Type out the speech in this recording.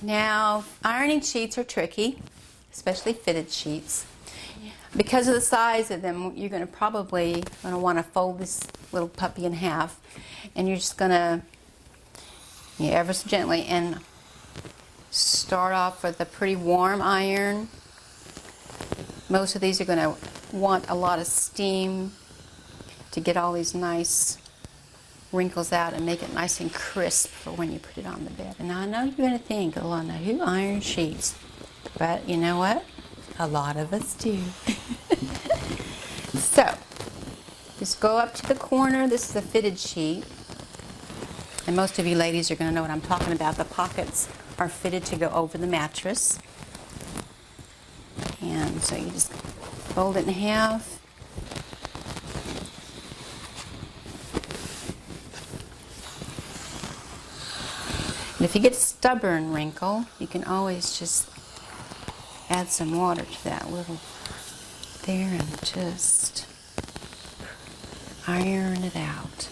Now, ironing sheets are tricky, especially fitted sheets. Because of the size of them, you're going to probably want to fold this little puppy in half, and you're just going to, ever so gently, and start off with a pretty warm iron. Most of these are going to want a lot of steam to get all these nice wrinkles out and make it nice and crisp for when you put it on the bed. And I know you're going to think, Alana, who irons sheets? But you know what? A lot of us do. So, just go up to the corner. This is a fitted sheet. And most of you ladies are going to know what I'm talking about. The pockets are fitted to go over the mattress. And so you just fold it in half. And if you get a stubborn wrinkle, you can always just add some water to that little there and just iron it out.